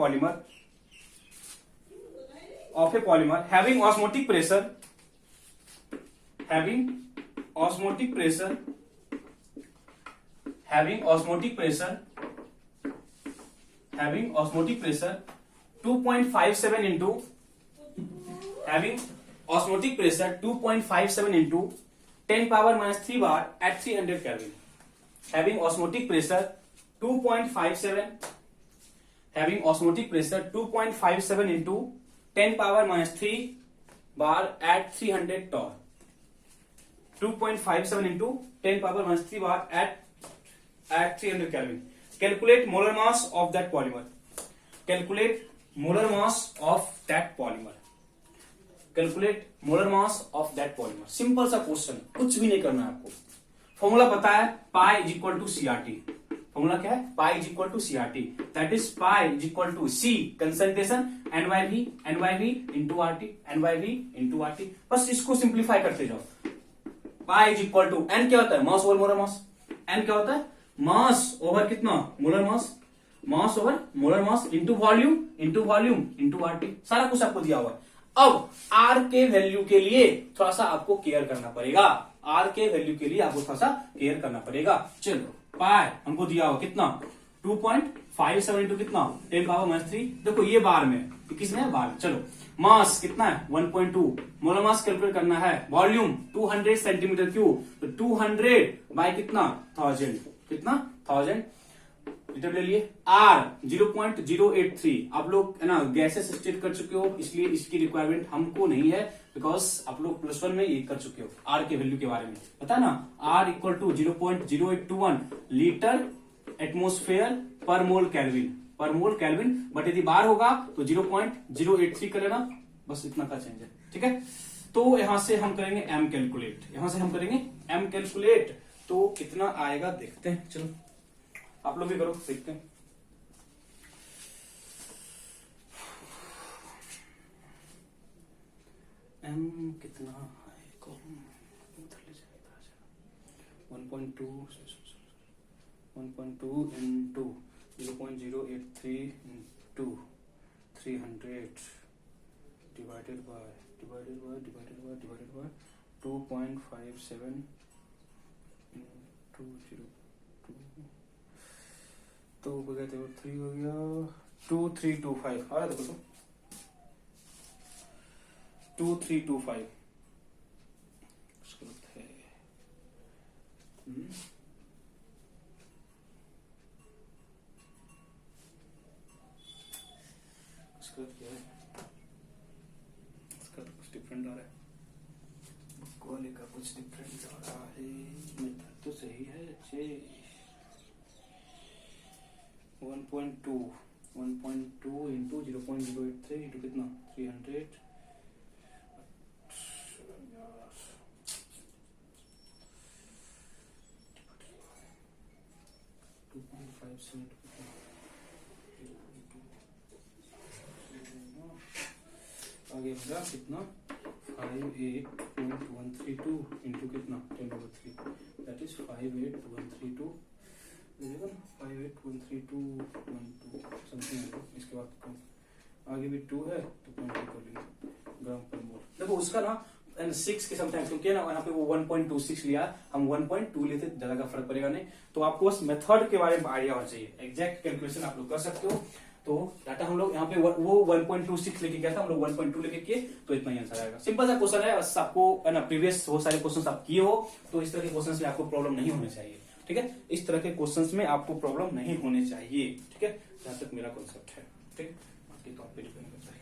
Speaker 1: polymer having osmotic pressure having osmotic pressure 2.57 into having osmotic pressure 2.57 into 10 power minus 3 bar at 300 Kelvin. Having osmotic pressure 2.57 into 10 power minus 3 bar at 300 torr. 2.57 into 10 power minus 3 bar at 300 Kelvin. Calculate molar mass of that polymer. Calculate molar mass of that polymer. Simple सा question, कुछ भी नहीं करना है आपको। Formula पता है, pi is equal to CRT. Formula क्या है? Pi is equal to CRT, that is pi is equal to C concentration NYV into RT. बस इसको सिंप्लीफाई करते जाओ। Pi is equal to N क्या होता है? Mass over molar mass. N क्या होता है? मास ओवर कितना? Molar mass. Mass over molar mass into volume into RT. सारा कुछ आपको दिया हुआ है। अब आर के वैल्यू के लिए थोड़ा सा आपको केयर करना पड़ेगा। चलो, पाई हमको दिया हुआ कितना? 2.57 इंटू कितना? 10 पावर माइनस 3। देखो ये बार में, किसमें है? बार में। चलो, मास कितना है? 1.2। मोलर मास कैलकुलेट करना है। वॉल्यूम 200 सेंटीमीटर क्यूब, तो 200 बाय कितना? 1000। कितना? 1000 लीटर ले लिए। आर 0.083। आप लोग है ना गैसेस स्टेट कर चुके हो, इसलिए इसकी रिक्वायरमेंट हमको नहीं है, बिकॉज आप लोग प्लस 1 में ये कर चुके हो। आर के वैल्यू के बारे में पता ना, R equal to 0.0821 litre atmosphere per mole kelvin. But यदि बार होगा तो 0.083 कर लेना, बस इतना का चेंज है, ठीक है। तो यहां से हम करेंगे एम कैलकुलेट। तो कितना आएगा देखते हैं। चलो आप लोग भी करो, देखते हैं। एम कितना है? 1.2 into 0.083 into 300 divided by 2.57 into 0 तो हो गया 3 हो गया 2325। आ रहा देखो तो 2325 है। उसका क्या है? उसका तो कुछ डिफरेंट आ रहा है, वाले का कुछ डिफरेंट आ रहा है। मेथड तो सही है। 1.2 इंटू 0.083 इंटू कितना? 300 2.57 आगे मेरा कितना? 58.132 इंटू कितना? 10/3, दैट इज 58.132 58.13212 समथिंग। इसके बाद आगे भी 2 है तो 0.2 कर लेंगे ग्राम पर मोल। देखो उसका ना 6 के समटाइम, क्योंकि ना यहाँ पे वो 1.26 लिया, हम 1.2 लेते, ज्यादा का फर्क पड़ेगा नहीं। तो आपको बस मेथड के बारे में आइडिया होना चाहिए। एग्जैक्ट कैलकुलेशन आप लोग कर सकते हो। तो डाटा हम लोग यहाँ पे वो 1.26 लेके गया था, हम लोग 1.2 लेके किए, तो इतना ही आंसर आएगा। सिंपल सा क्वेश्चन है, बस आपको है ना प्रीवियस बहुत सारे क्वेश्चन आप किए हो, तो इस तरह के क्वेश्चन में आपको प्रॉब्लम नहीं होनी चाहिए, ठीक है। इस तरह के क्वेश्चंस में आपको प्रॉब्लम नहीं होने चाहिए, ठीक है। जहां तक मेरा कॉन्सेप्ट है, ठीक। बाकी तो आप पे डिपेंड करता है।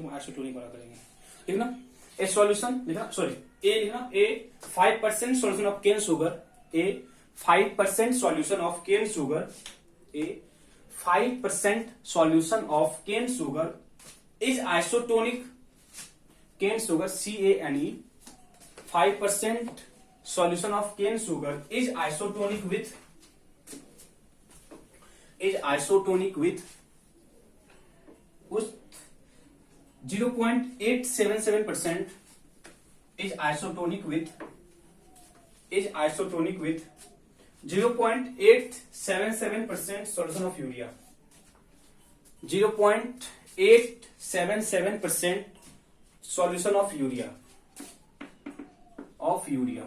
Speaker 1: हम आइसोटोनिक वाला करेंगे, ठीक ना। ए सॉल्यूशन लिखना, सॉरी ए लिखना, A 5% solution of cane sugar, A 5% solution of cane sugar, A 5% solution of cane sugar is isotonic cane sugar, CANE, 5% solution of cane sugar is isotonic with 0.877% is isotonic with 0.877% solution of urea, 0.877% solution of urea, urea.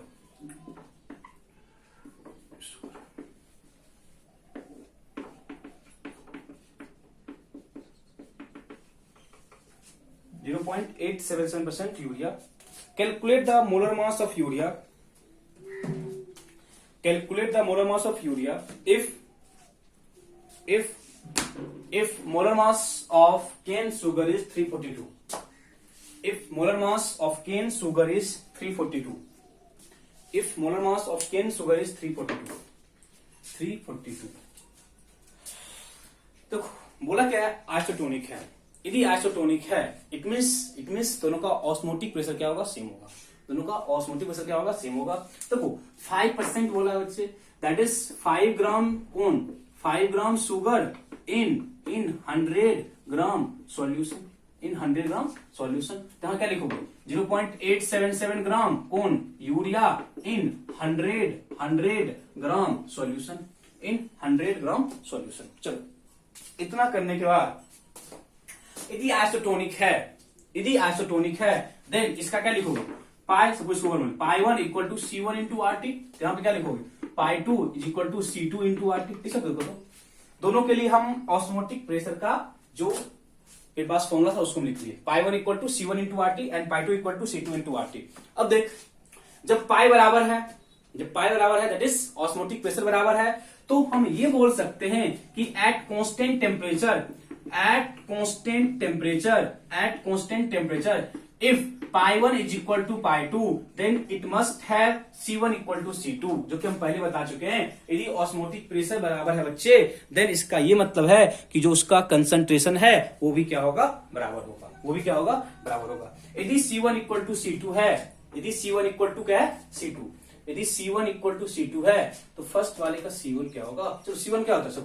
Speaker 1: Calculate the molar mass of urea. Calculate the molar mass of urea if molar mass of cane sugar is 342. If molar mass of cane sugar is 342. If molar mass of cane sugar is 342. 342. तो बोला क्या है, isotonic है। यदि isotonic है it means दोनों का osmotic pressure क्या होगा, सेम होगा। दोनों का ऑस्मोटिक प्रेशर क्या होगा, सेम होगा। देखो 5% बोला है बच्चे, दैट इज 5 ग्राम कौन, 5 gram sugar in 100 gram solution, in 100 gram solution. तो यहाँ क्या लिखोगे, 0.877 ग्राम कौन, urea in 100 gram solution, in 100 gram solution. चलो इतना करने के बाद यदि आइसोटोनिक है देन इसका क्या लिखोगे, pi suppose pi 1 equal to C1 into RT, यहाँ पे क्या लिखोगे, pi 2 is equal to C2 into RT। ठीक है, दोनों के लिए हम ऑस्मोटिक प्रेशर का जो मेरे पास फॉर्मूला था उसको लिख लिए, pi 1 equal to C1 into RT and pi 2 equal to C2 into RT। अब देख जब पाई बराबर है दैट इज ऑस्मोटिक प्रेशर बराबर है, तो हम ये बोल सकते हैं कि at constant temperature if pi 1 is equal to pi 2 then it must have C1 equal to C2, जो कि हम पहले बता चुके हैं। यदि ऑस्मोटिक प्रेशर बराबर है बच्चे देन इसका ये मतलब है कि जो उसका कंसंट्रेशन है वो भी क्या होगा, बराबर होगा। यदि C1 इक्वल टू C2 है, यदि C1 इक्वल टू क्या है, C2, यदि C1 इक्वल टू C2 है तो फर्स्ट वाले का C1 क्या होगा, चलो C1 क्या होता है,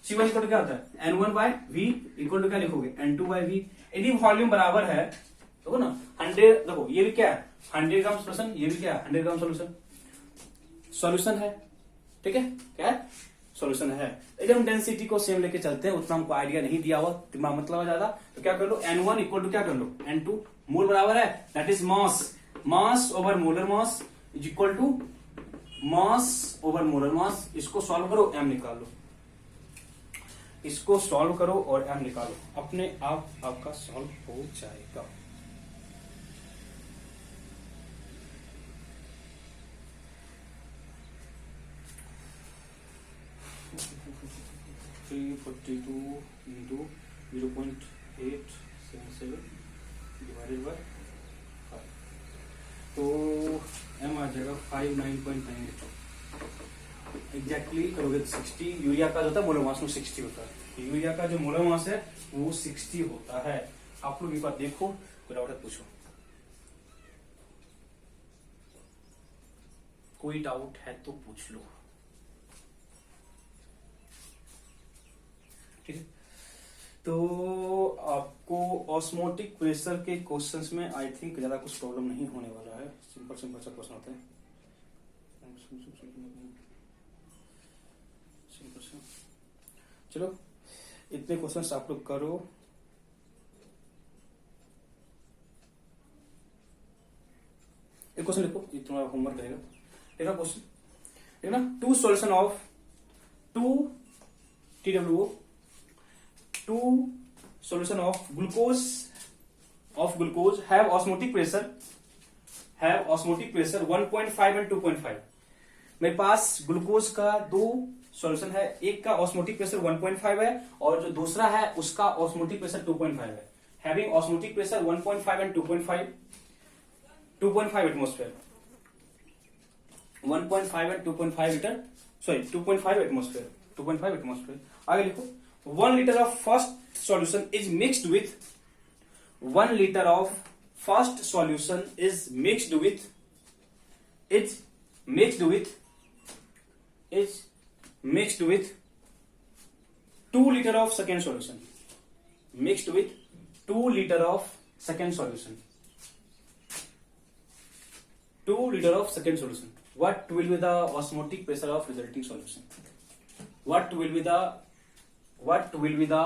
Speaker 1: C1 इक्वल टू क्या होता है, N1 bye V equal to क्या लिखोगे, N2 बाय V। यदि वॉल्यूम बराबर है देखो ना 100, देखो ये भी क्या है 100 ग्राम सोल्यूशन, ये भी क्या है 100 ग्राम सॉल्यूशन है, ठीक है, क्या है सॉल्यूशन है। यदि हम डेंसिटी को सेम लेके चलते हैं, उतना हमको आइडिया नहीं दिया हुआ, दिमाग मतलब है ज्यादा, तो क्या कर लो N1 इक्वल टू क्या कर लो N2, मोल बराबर है that is mass over molar mass is equal to mass over molar mass. इसको सॉल्व करो, m निकाल लो, इसको सॉल्व करो और m निकालो, अपने आप आपका सॉल्व हो जाएगा। इंटू 0.877 डिवाइडेड बाय 5, तो m आ जाएगा 59.98 एग्जैक्टली करोगे 60। यूरिया का जो होता है मोलर मास में 60 होता है, यूरिया का जो मोलर मास है वो 60 होता है। आप लोग एक बार देखो, कोई डाउट है पूछो, कोई डाउट है तो पूछ लो, ठीक है। तो आपको ऑस्मोटिक प्रेशर के क्वेश्चंस में आई थिंक ज्यादा कुछ प्रॉब्लम नहीं होने वाला है, सिंपल सा क्वेश्चन होता है, चलो इतने क्वेश्चंस आप लोग करो। एक क्वेश्चन लिखो, ये तुम्हारा होमवर्क रहेगा। देखा क्वेश्चन, देखना 2 solution of 2 TWO, 2 solution of glucose have osmotic pressure 1.5 and 2.5। मेरे पास ग्लूकोज का 2 सॉल्यूशन है, एक का ऑस्मोटिक प्रेशर 1.5 है और जो दूसरा है उसका ऑस्मोटिक प्रेशर 2.5 है, having osmotic pressure 1.5 and 2.5 atmosphere, 1.5 and 2.5 litre, sorry 2.5 atmosphere, 2.5 atmosphere. आगे लिखो 1 litre of first solution is mixed with 1 litre of first solution is mixed with 2 liter of second solution, mixed with 2 liter of second solution, 2 liter of second solution. What will be the osmotic pressure of resulting solution? What will be the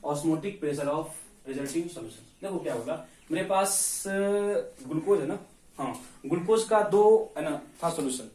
Speaker 1: osmotic pressure of resulting solution? देखो क्या होगा, मेरे पास glucose है ना, हाँ glucose का दो है ना था सोल्यूशन,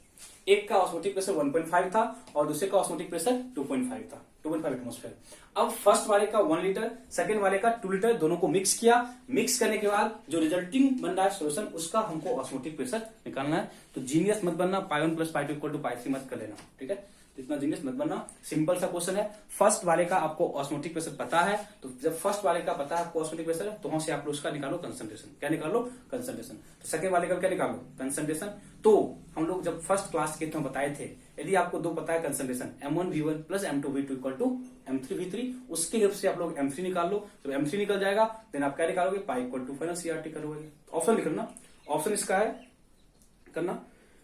Speaker 1: एक का ऑस्मोटिक प्रेशर 1.5 था और दूसरे का ऑस्मोटिक प्रेशर 2.5 था, 2.5 एटमोस्फेयर। अब फर्स्ट वाले का 1 लीटर, सेकंड वाले का 2 लीटर, दोनों को मिक्स किया। मिक्स करने के बाद जो रिजल्टिंग बन रहा है सोल्यूशन, उसका हमको ऑस्मोटिक प्रेशर निकालना है। तो जीनियस मत बनना, π1 + π2 = π3 मत कर लेना, ठीक है, इतना जीनियस मत बनना। सिंपल सा क्वेश्चन है, फर्स्ट वाले का आपको ऑस्मोटिक प्रेशर पता है, तो जब फर्स्ट वाले का पता है आपको ऑस्मोटिक प्रेशर, तो वहां से आप उसका निकालो कंसंट्रेशन। क्या निकालो? कंसंट्रेशन। तो सेकंड वाले का क्या निकालो? कंसंट्रेशन। तो हम लोग जब फर्स्ट क्लास के तो बताए थे, यदि आपको दो पता है कंसंट्रेशन M1V1 + M2V2 = M3V3, उसके हेल्प से आप लोग M3 निकाल लो। जब M3 निकल जाएगा देन आप क्या निकालोगे? π = फाइनल CRT करोगे। ऑप्शन लिखना, ऑप्शन इसका है करना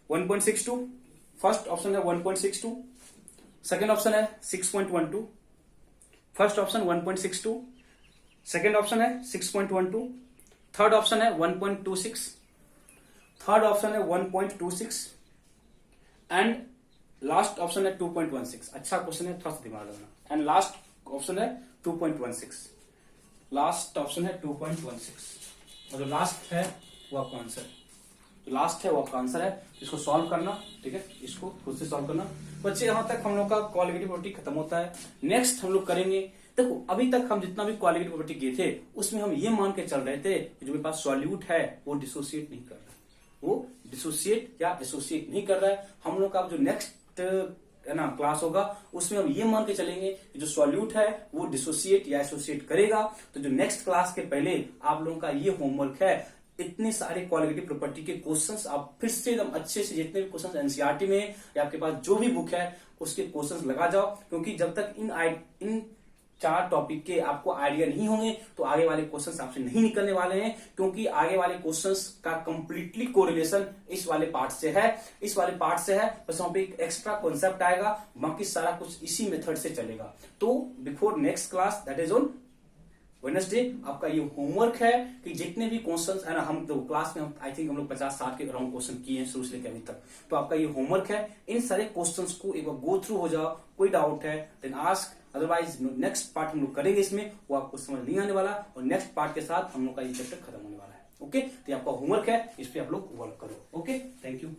Speaker 1: 1.62, फर्स्ट ऑप्शन है 1.62, सेकेंड ऑप्शन है 6.12, फर्स्ट ऑप्शन 1.62, सेकेंड ऑप्शन है 6.12, थर्ड ऑप्शन है 1.26, थर्ड ऑप्शन है 1.26 एंड लास्ट ऑप्शन है 2.16। अच्छा क्वेश्चन है, थोड़ा सा दिमाग लगाना। एंड लास्ट ऑप्शन है 2.16, लास्ट ऑप्शन है 2.16, और जो लास्ट है वो आपका आंसर है, जो लास्ट है वो आपका आंसर है। इसको सॉल्व करना, ठीक है, इसको खुद से सॉल्व करना। बच्चे यहां तक हम लोग का क्वालिटेटिव प्रॉपर्टी खत्म होता है। नेक्स्ट हम लोग करेंगे, देखो अभी तक हम जितना भी क्वालिटेटिव प्रॉपर्टी किए थे उसमें हम ये मान के चल रहे थे कि जो मेरे पास सॉल्यूट है वो डिसोसिएट नहीं कर रहा है, वो डिसोसिएट या एसोसिएट नहीं कर रहा है। हम लोग का जो नेक्स्ट है ना क्लास होगा उसमें हम ये मान के चलेंगे कि जो सॉल्यूट है वो डिसोसिएट या एसोसिएट करेगा। तो जो नेक्स्ट क्लास के पहले आप लोगों का ये होमवर्क है, इतने सारे क्वालिटेटिव प्रॉपर्टी के क्वेश्चंस आप फिर से एकदम अच्छे से, जितने भी क्वेश्चंस एनसीईआरटी में या आपके पास जो भी बुक है उसके क्वेश्चंस लगा जाओ, क्योंकि जब तक इन 4 टॉपिक के आपको आइडिया नहीं होंगे तो आगे वाले क्वेश्चंस आपसे नहीं निकलने वाले हैं, क्योंकि आगे वाले क्वेश्चंस का कंप्लीटली कोरिलेशन इस वाले पार्ट से है, इस वाले पार्ट से है। बस वहां पे एक एक्स्ट्रा कॉन्सेप्ट आएगा, बाकी सारा कुछ इसी मेथड से चलेगा। तो before next class, that is on Wednesday, आपका ये होमवर्क है कि जितने भी क्वेश्चंस है ना, हम तो क्लास में आई थिंक हम लोग 50-60 के अराउंड क्वेश्चन किए हैं शुरू से लेकर अभी तक। तो आपका ये होमवर्क है, इन सारे क्वेश्चंस को एक बार गो थ्रू हो जाओ, कोई डाउट है then ask, otherwise next part हम लोग करेंगे इसमें, वो आपको समझ नहीं आने वाला, और नेक्स्ट पार्ट के साथ हम लोग का ये चैप्टर खत्म होने वाला है। ओके, तो आपका होमवर्क है, इस पे आप लोग वर्क करो। Okay, thank you.